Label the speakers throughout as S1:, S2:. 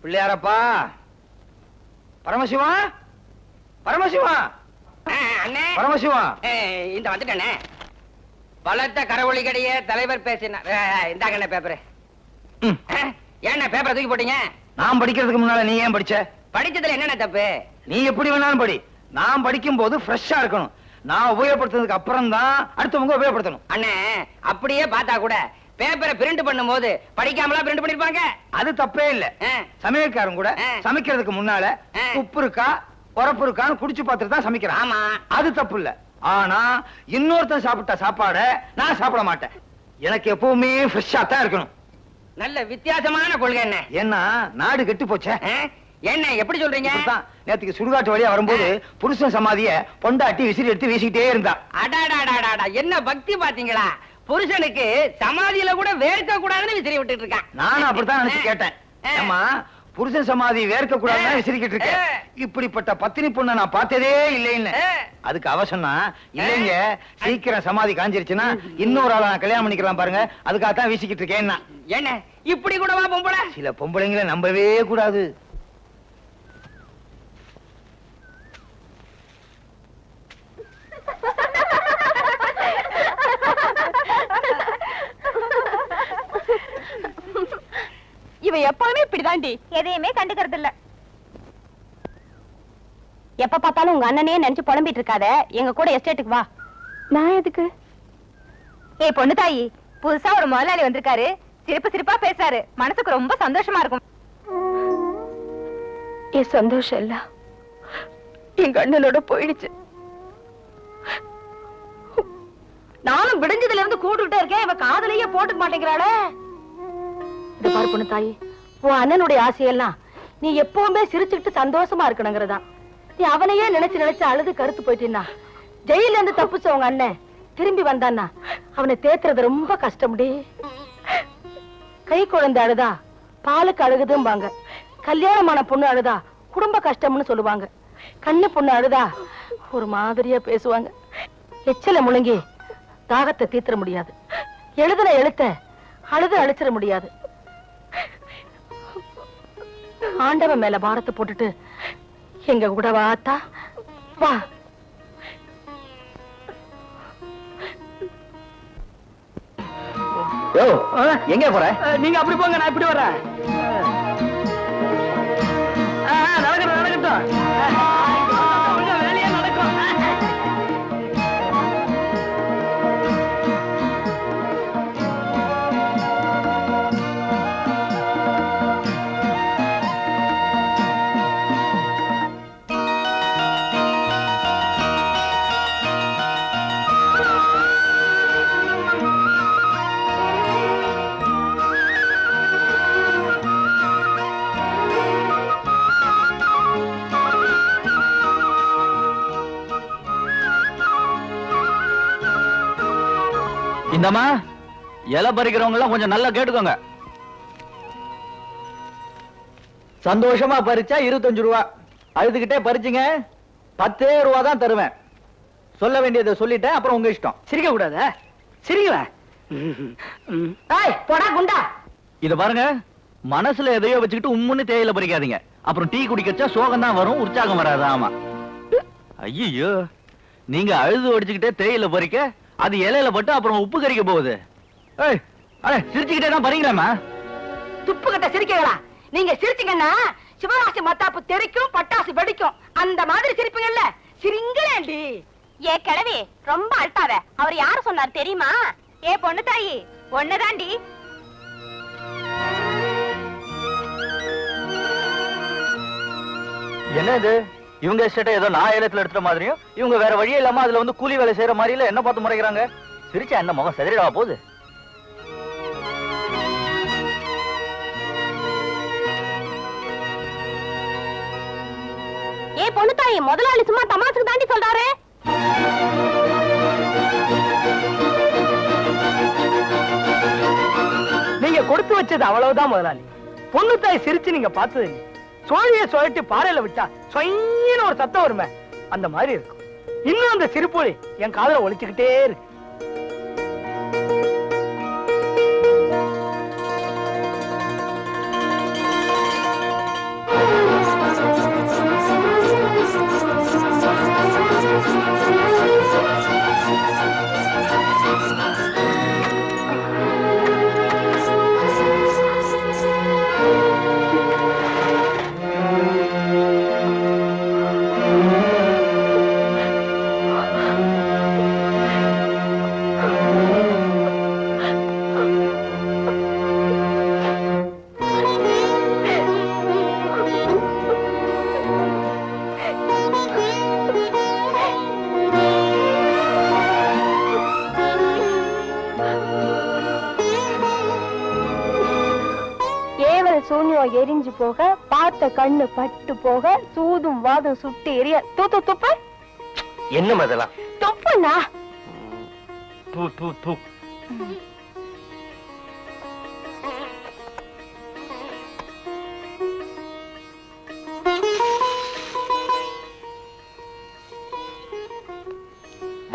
S1: பிள்ளையாரப்பா, பரமசிவா, பரமசிவா,
S2: அண்ணே
S1: பரமசிவா,
S2: இந்த வந்துட்டேனே. பலத்த கரவொலி கடைய தலைவர் பேசினார். இந்தாங்க பேப்பரு. ஏன்னா பேப்பரை தூக்கி போட்டீங்க?
S1: நான் படிக்கிறதுக்கு முன்னால நீ ஏன் படிச்ச?
S2: படிச்சதுல என்னென்ன தப்பு?
S1: நீ எப்படி வேணாலும் படி. நான் படிக்கும் போது ஃப்ரெஷ்ஷா இருக்கணும். நான் உபயோகப்படுத்துறதுக்கு அப்புறம் தான் அடுத்தவங்க உபயோகப்படுத்தணும்.
S2: அண்ணே அப்படியே பார்த்தா கூட பேப்பரை பிரிண்ட் பண்ணும் போது படிக்காமலா பிரிண்ட் பண்ணிருப்பாங்க.
S1: அது தப்பே இல்ல. சமையல்காரன் கூட சமைக்கிறதுக்கு முன்னால உப்பு இருக்கா உரப்பு இருக்கான்னு குடிச்சு பார்த்துட்டு தான் சமைக்கிறான்.
S2: ஆமா, அது
S1: தப்பு இல்ல. ஆனா இன்னொருத்தன் சாப்பிட்ட சாப்பாட நான் சாப்பிட மாட்டேன். எனக்கு எப்பவுமே ஃப்ரெஷ்ஷா தான் இருக்கணும்.
S2: நல்ல வித்தியாசமான கொள்கை என்ன.
S1: ஏன்னா நாடு கெட்டு போச்சே.
S2: என்ன எப்படி சொல்றீங்க?
S1: நேத்துக்கு சுடுகாட்டு வழியா வரும்போது புருஷன் சமாதிய பொண்டாட்டி விசிறி எடுத்து வீசிக்கிட்டே இருந்தா.
S2: அடாடாடாடா, என்ன பக்தி பாத்தீங்களா? புருஷனுக்கு சமாதியில கூட வேர்க்க கூடாதுன்னு விசிறி விட்டுட்டு இருக்கான்.
S1: நானும் அப்படித்தான் நினைச்சு கேட்டேன். ஏமா புருஷன் சமாதி வேர்க்க கூடாதுன்னு விசிறிக்கிட்டு இருக்கேன். இப்படிப்பட்ட பத்தினி பொண்ணை நான் பார்த்ததே இல்லைன்னு. அதுக்கு அவசரம் இல்லைங்க, சீக்கிரம் சமாதி காஞ்சிருச்சுன்னா இன்னொரு ஆளை நான் கல்யாணம் பண்ணிக்கலாம் பாருங்க, அதுக்காகத்தான் வீசிக்கிட்டு இருக்கேன்.
S2: என்ன இப்படி கூடவா பொம்பளை?
S1: சில பொம்பளைங்களை நம்பவே கூடாது.
S3: இவ எப்பவுமே இப்படிதாண்டி, எதையுமே கண்டுக்கிறது இல்ல. எப்ப பார்த்தாலும் உங்க அண்ணனே நினைச்சு புலம்பிட்டு இருக்காத, எங்க கூட எஸ்டேட்டுக்கு வா. நான் எதுக்கு? ஏய் பொண்ணு தாயி, புதுசா ஒரு முதலாளி வந்திருக்காரு, சிரிப்பு சிரிப்பா பேசாரு, மனசுக்கு ரொம்ப சந்தோஷமா இருக்கும். என் சந்தோஷம் இல்ல எங்க அண்ணனோட போயிடுச்சு. நானும் விடிஞ்சதுல இருந்து கூட்டுட்டே இருக்கேன், இவ காதலையே போட்டுக்க மாட்டேங்கிறாளே. பாரு பொண்ணு தாயி, உன் அண்ணனுடைய ஆசையெல்லாம் நீ எப்பவுமே சிரிச்சுக்கிட்டு சந்தோஷமா இருக்கணுங்கிறதா. நீ அவனையே நினைச்சு நினைச்சு அழுது கருத்து போயிட்டீன்னா, ஜெயில இருந்து தப்பிச்ச உங்க அண்ணன் திரும்பி வந்தான்னா அவனை தேத்துறது ரொம்ப கஷ்டம்டி. கை குழந்தை அழுதா பாலுக்கு அழுகுதும்பாங்க, கல்யாணமான பொண்ணு அழுதா குடும்ப கஷ்டம்னு சொல்லுவாங்க, கண்ணு பொண்ணு அழுதா ஒரு மாதிரியா பேசுவாங்க. எச்சல முழுங்கி தாகத்தை தீர்த்திட முடியாது, எழுதுன எழுத்த அழுது அழிச்சிட முடியாது. ஆண்டவன் மேல பாரத்தை போட்டுட்டு எங்க கூட வாத்தா வா.
S1: எங்க போற?
S2: நீங்க அப்படி போங்க, நான் இப்படி வர்றேன். நடக்கட்டும் வேலையா நடக்கும்.
S1: இந்தமா இலை பறிக்கிறவங்க எல்லாம் கொஞ்சம் நல்லா கேட்டுக்கோங்க. சந்தோஷமா பறிச்சா 25 ரூபா, அழுதுகிட்டே பறிச்சுங்க 10 ரூபா தான் தருவேன். சொல்ல வேண்டியதை சொல்லிட்டேன், அப்புறம் உங்க இஷ்டம்.
S2: சிரிக்க கூடாத, சிரிங்களா?
S3: போடா குண்டா.
S1: இத பாருங்க, மனசுல எதையோ வச்சுக்கிட்டு உம்முன்னு தேயில பறிக்காதீங்க, அப்புறம் டீ குடிக்கச்சா சோகம் தான் வரும், உற்சாகம் வராது. ஆமா. ஐயோ, நீங்க அழுது ஒடிச்சுக்கிட்டே தேயில பறிக்க அது இலையில பட்டு அப்புறம் உப்பு கறிக்க போகுது. சிரிச்சுக்கிட்டே தான் பறீங்களாமா?
S3: துப்பு கட்ட சிரிக்கீங்களா? நீங்க சிரிச்சீங்கன்னா சிவராசி மத்தாப்பு தெரிக்கும், பட்டாசு வெடிக்கும், அந்த மாதிரி சிரிப்பீங்கல்ல, சிரிங்களேண்டி. ஏ கிழவி, ரொம்ப அழுத்தாத. அவர் யாரு சொன்னார் தெரியுமா? ஏ பொண்ணு தாயி, ஒண்ணுதாண்டி.
S1: என்ன இது? இவங்க எஸ்டேட்டை ஏதோ நான் ஏலத்துல எடுத்த மாதிரியும், இவங்க வேற வழியே இல்லாம அதுல வந்து கூலி வேலை செய்யற மாதிரில என்ன பார்த்து முறைக்கிறாங்க. சிரிச்சா என்ன முகம் செதறிடவா போகுது?
S3: ஏ பொண்ணு தாயி, முதலாளி சும்மா தமாசுக்கு தாண்டி சொல்றாரு.
S2: நீங்க கொடுத்து வச்சது அவ்வளவுதான் முதலாளி. பொண்ணு தாய் சிரிச்சு நீங்க பார்த்தது இல்லை. சோழிய சுழட்டி பாறையில விட்டா சொயின்னு ஒரு சத்தம் வருமே,
S4: அந்த மாதிரி இருக்கும். இன்னும் அந்த சிரிப்பொலி என் காதுல ஒலிச்சுக்கிட்டே இருக்கு.
S3: சூன்யம் எரிஞ்சு போக, பார்த்த கண்ணு பட்டு போக, சூதும் வாதும் சுட்டு எரிய. தூத்து துப்பு.
S2: என்ன அதெல்லாம்?
S3: துப்புண்ணா.
S2: தூ தூ தூ.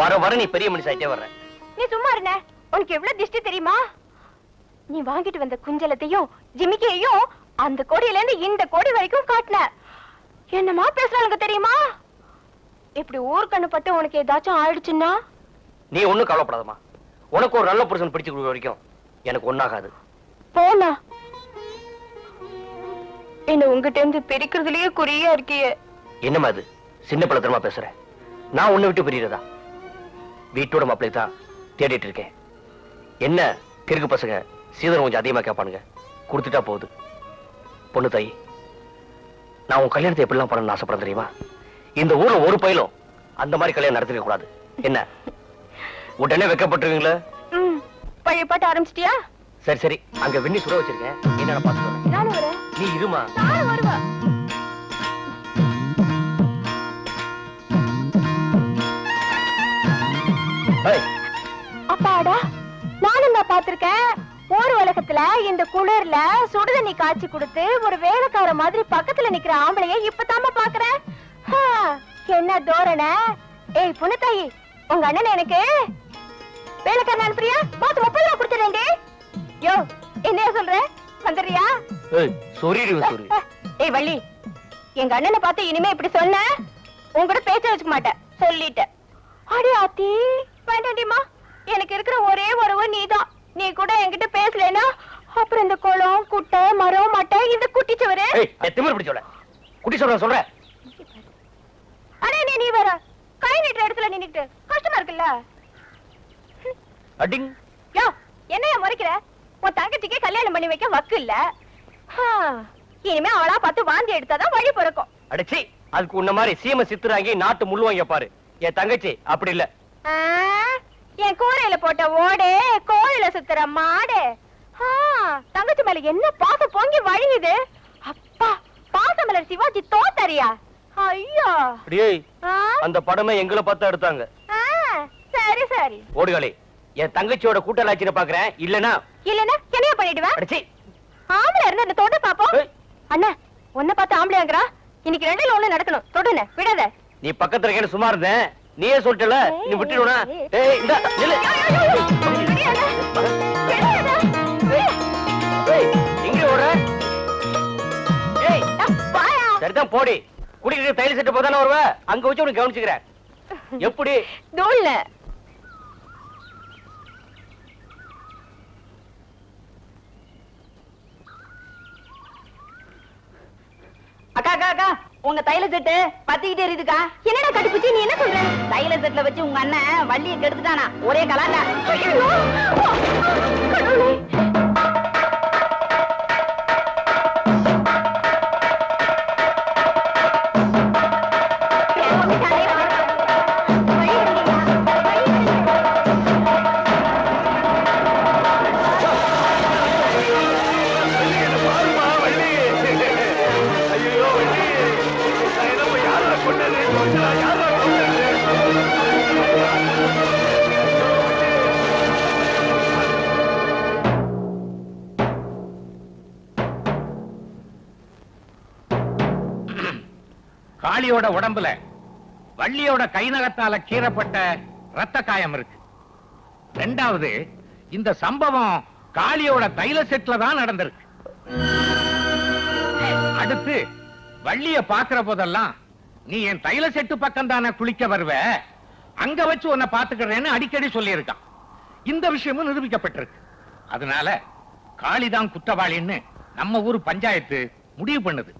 S2: வர வர நீ பெரிய மனுஷாயிட்டே வர்ற.
S3: நீ சும்மா இருந்த. உனக்கு எவ்வளவு திஷ்டி தெரியுமா? நீ வாங்கிட்டு வந்த குஞ்சலத்தையும் ஜிமிக்கையையும் அந்த கோடியில இருந்து இந்த கோடி வரைக்கும் காட்டின. என்னமா பேசுறாங்க தெரியுமா? இப்படி ஊர்க்கண்ணு பட்டு உனக்கு ஏதாச்சும் ஆயிடுச்சுன்னா?
S2: நீ ஒண்ணும் கவலைப்படாதமா. உனக்கு ஒரு நல்ல புருஷன் பிடிச்சு கொடுக்க வரைக்கும் எனக்கு ஒண்ணாகாது.
S3: போனா என்ன உங்ககிட்ட இருந்து பிரிக்கிறதுலயே குறியா இருக்கியே.
S2: என்னமா அது சின்ன பழத்தனமா பேசுற? நான் உன்னை விட்டு பிரியறதா? வீட்டோட மாப்பிள்ளை தான் தேடிட்டு இருக்கேன். என்ன கிறுக்கு பசங்க சீதனம் கொஞ்சம் அதிகமா கேட்பானுங்க. கொடுத்துட்டா போகுது. பொண்ணு தாயி, நான் உன் கல்யாணத்தை எப்படிலாம் பண்ணணும்னு ஆசைப்படுறேன் தெரியுமா? இந்த ஊர்ல ஒரு பயிலும் அந்த மாதிரி கல்யாணம் நடத்திக்க கூடாது. என்ன உடனே வைக்கப்பட்டுருவீங்களா?
S3: பழைய பாட்டு ஆரம்பிச்சிட்டியா?
S2: சரி சரி, அங்க வெண்ணி சுட வச்சிருக்கேன். என்னன்னு பாத்துக்கோ. நீ இருமா.
S3: அப்பாடா, நானும் தான் பாத்திருக்கேன். ஒரு உலகத்துல இந்த குளிர்ல சுடுதண்ணி காய்ச்சி கொடுத்து ஒரு வேலைக்கார மாதிரி பக்கத்துல நிக்கிற ஆம்பளைய இப்பதாம பாக்குறேன். என்ன தோரணை. ஏய் புனத்தாயி, உங்க அண்ணன் எனக்கு வேலைக்காரன் அனுப்புறியா? மாசம் 30 ரூபா கொடுத்துறேன்டி. யோ, என்னையா சொல்ற? வந்துடுறியா? ஏய் வள்ளி, எங்க அண்ணனை பார்த்து இனிமே இப்படி சொன்ன உங்ககிட்ட பேச்ச வச்சுக்க மாட்டேன் சொல்லிட்டேன். அடி ஆத்தி, வேண்டாண்டிமா. எனக்கு இருக்கிற ஒரே உறவு நீதான். நீ கூட என்கிட்ட பேசலனா அப்புறம் இந்த குளம் குட்டை மரம் மட்டை இந்த குட்டிச்சவரு.
S2: திமிரு பிடிச்சோல குட்டி சொல்ற.
S3: அடே நீ வேற கை நீட்டுற இடத்துல நின்னுட்டு கஷ்டமா இருக்குல்ல?
S2: அடிங்.
S3: யோ, என்னைய முறைக்கிற? உன் தங்கச்சிக்கு கல்யாணம் பண்ணி வைக்க வக்கு இல்ல. இனிமே அவளா பார்த்து வாந்தி எடுத்தாதான் வழி பிறக்கும்.
S2: அடிச்சி, அதுக்கு உன்ன மாதிரி சீம சித்துறாங்கி நாட்டு முள்ளுவாங்க பாரு. என் தங்கச்சி அப்படி இல்ல.
S3: என் கூரையில போட்ட ஓடே கோயில சுத்துற மாடு. தங்கச்சி மேல என்ன பாசம் பொங்கி வழியுது. அப்பா, பாசமலர் சிவாஜி தோத்தறியா? ஐயோ,
S2: அந்த படமே எங்களை பார்த்து எடுத்தாங்க.
S3: சரி சரி
S2: ஓடுகளே, என் தங்கச்சியோட கூட்டலாச்சின பாக்குறேன். இல்லனா
S3: என்னைய பண்ணிடுவேன்.
S2: அடிச்சி,
S3: ஆம்பளை இருந்து அந்த தொட பாப்போம். அண்ணா, உன்னை பார்த்து ஆம்பளையாங்கறா. இன்னைக்கு 2ல 1 நடக்கணும். தொடுன விடாத.
S2: நீ பக்கத்துல இருக்கேன்னு சும்மா இருந்தேன். நீயே சொல்லிட்டல, நீ விட்டுடுவா? ஏய் இந்த நில்லு. எங்க ஓடுற? ஏய் வாயா. சரிதான் போடி. குடிக்கிற தைல செட்டு போதானே வருவ. அங்க வச்சு உனக்கு கவனிச்சுக்கிறேன். எப்படி
S3: தோல்ல
S5: அக்கா அக்கா அக்கா, உங்க தைல செட்டு பத்திக்கிட்டே இருக்குக்கா.
S3: என்னடா கடுப்புச்சி, நீ என்ன சொல்ற?
S5: தைல செட்ல வச்சு உங்க அண்ணன் வள்ளியை கெடுத்துட்டானா. ஒரே கலாட்டா.
S6: காளியோட உடம்புல வள்ளியோட கை நகத்தால கீறப்பட்ட ரத்த காயம் இருக்கு. ரெண்டாவது, இந்த சம்பவம் காளியோட தைல செட்ல தான் நடந்திருக்கு. அடுத்து, வள்ளிய பாக்குற போதெல்லாம் நீ என் தைல செட்டு பக்கம் தானே குளிக்க வருவ, அங்க வச்சு உன்னை பாத்துக்கிறேன்னு அடிக்கடி சொல்லியிருக்கான். இந்த விஷயமும் நிரூபிக்கப்பட்டிருக்கு. அதனால காளிதான் குற்றவாளின்னு நம்ம ஊர் பஞ்சாயத்து முடிவு பண்ணுது.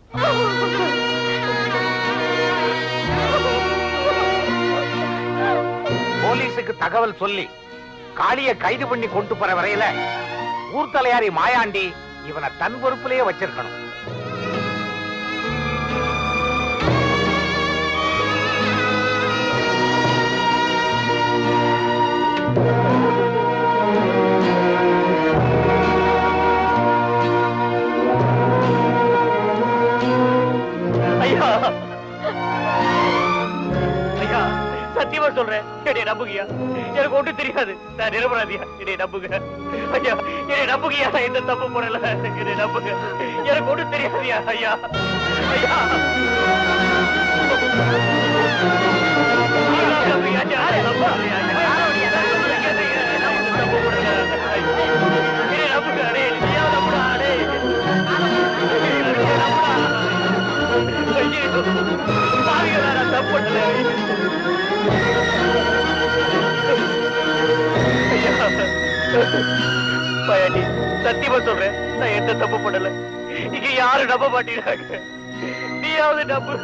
S6: போலீஸுக்கு தகவல் சொல்லி காளிய கைது பண்ணி கொண்டு போற வரையில ஊர் தலையாரி மாயாண்டி இவனை தன் பொறுப்பிலேயே வச்சிருக்கணும்.
S2: ஐயா ஐயா, சத்தியமா சொல்றேன், என்னை நம்புகையா. எனக்கு ஒன்றும் தெரியாது, நான் நிரபராதியா. என்னை நம்புங்க ஐயா, என்னை நம்புகையா. எந்த தப்பு போடல, என்னை நம்புங்க. எனக்கு ஒன்றும் தெரியாதியா ஐயா. ஐயா பயாண்டி, சத்தியமா சொல்றேன், நான் எந்த தப்பு பண்ணல. இங்க யாரும் நம்ப மாட்டேங்கிறாங்க. நீயாவது நம்பு,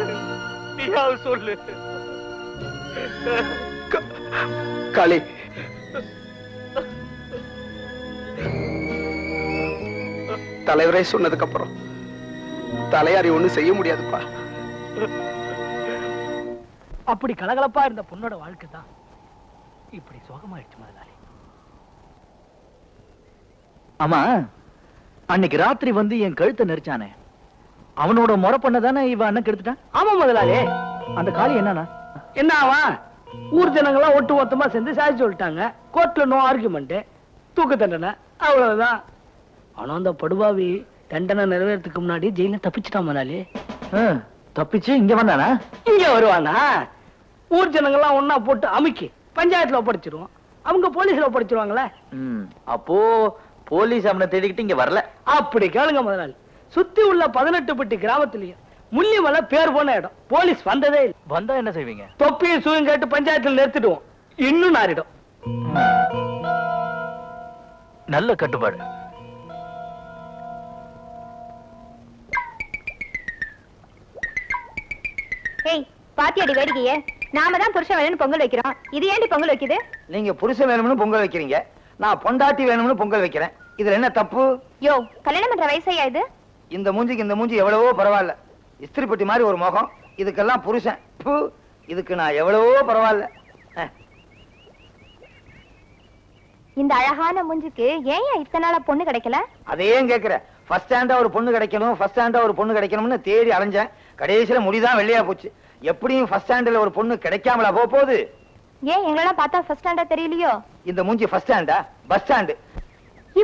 S2: நீயாவது சொல்லு. காளி, தலைவரே சொன்னதுக்கு அப்புறம் தலையாரி ஒண்ணும் செய்ய முடியாதுப்பா.
S4: அப்படி கலகலப்பா இருந்த பொண்ணோட வாழ்க்கை தான் இப்படி சோகமாயிடுச்சு முதலாளி.
S1: ஆமா, அன்னைக்கு ராத்திரி வந்து என் கழுத்தை நெரிச்சானே, அவனோட முறை பண்ணதானே இவன் அண்ணன் கெடுத்துட்டான்.
S4: ஆமா முதலாளி.
S1: அந்த காளி என்னன்னா
S4: என்ன ஆவா, ஊர் ஜனங்களாம் ஒட்டு மொத்தமா சேர்ந்து சாதிச்சு சொல்லிட்டாங்க. கோர்ட்ல நோ ஆர்குமெண்ட், தூக்கு தண்டனை, அவ்வளவுதான். ஆனா அந்த படுபாவி தண்டனை நிறைவேறதுக்கு முன்னாடி ஜெயில தப்பிச்சுட்டான் முதலாளி.
S1: தப்பிச்சு இங்க வந்தானா?
S4: இங்க வருவானா? ஊர் ஜனங்கள்லாம் ஒன்னா போட்டு அமுக்கி பஞ்சாயத்துல ஒப்படைச்சிருவோம், அவங்க போலீஸ்ல ஒப்படைச்சிருவாங்களே.
S1: அப்போ போலீஸ் அவனை தேடிக்கிட்டு இங்க வரல.
S4: அப்படி கேளுங்க முதலாளி. சுத்தி உள்ள 18 பட்டி கிராமத்திலயும் முள்ளிமலை பேர் போன இடம். போலீஸ் வந்ததே இல்லை.
S1: வந்தா என்ன செய்வீங்க?
S4: தொப்பியும் சூயும் கேட்டு பஞ்சாயத்துல நிறுத்திடுவோம். இன்னும் நாரிடும்.
S1: நல்ல கட்டுப்பாடு.
S3: ஏய், பாத்தியாடி வேடிக்கையே, நாம தான் புருஷன் வேணும்னு பொங்கல் வைக்கிறோம், இது ஏண்டி பொங்கல் வைக்குது?
S7: நீங்க புருஷன் வேணும்னு பொங்கல் வைக்கிறீங்க, நான் பொண்டாட்டி வேணும்னு பொங்கல் வைக்கிறேன். இதுல என்ன தப்பு?
S3: யோ, கல்யாணம் பண்ற வயசையா இது?
S7: இந்த மூஞ்சிக்கு இந்த மூஞ்சி எவ்வளவோ பரவாயில்ல. இஸ்திரி பெட்டி மாதிரி ஒரு முகம், இதுக்கெல்லாம் புருஷன். இதுக்கு நான் எவ்வளவோ பரவாயில்ல.
S3: இந்த அழகான மூஞ்சிக்கு ஏன் இத்தனை நாளா பொண்ணு கிடைக்கல?
S7: அதையும் கேக்குற. ஃபர்ஸ்ட் ஸ்டாண்டா ஒரு பொண்ணு கிடைக்கணும், ஃபர்ஸ்ட் ஸ்டாண்டா ஒரு பொண்ணு கிடைக்கணும்னு தேடி அலைஞ்சேன். கடைசியில முடிதான் வெள்ளையா போச்சு. எப்படியும் ஃபர்ஸ்ட் ஸ்டாண்ட்ல ஒரு பொண்ணு கிடைக்காமலா போகுது?
S3: ஏன் எங்களெல்லாம் பார்த்தா ஃபர்ஸ்ட் ஸ்டாண்டா தெரியலையோ?
S7: இந்த மூஞ்சி ஃபர்ஸ்ட் ஸ்டாண்டா பஸ் ஸ்டாண்டு?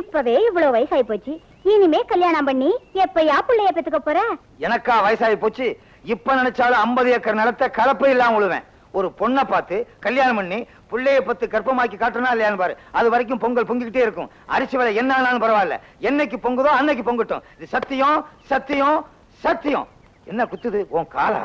S3: இப்பவே இவ்வளவு வயசாயி போச்சு, இனிமே கல்யாணம் பண்ணி எப்பயா பிள்ளைய பெத்துக்க போற?
S7: எனக்கா வயசாகி போச்சு? இப்ப நினைச்சாலும் 50 ஏக்கர் நிலத்தை கலப்பை இல்லாம விழுவேன். ஒரு பொண்ணை பார்த்து கல்யாணம் பண்ணி பிள்ளைய பத்து கற்பமாக்கி காட்டணும் இல்லையான்னு பாரு. அது வரைக்கும் பொங்கல் பொங்கிக்கிட்டே இருக்கும். அரிசி விலை என்ன ஆனாலும் பரவாயில்ல, என்னைக்கு பொங்குதோ அன்னைக்கு பொங்கட்டும். இது சத்தியம், சத்தியம், சத்தியம். என்ன குத்துது உன் காலா?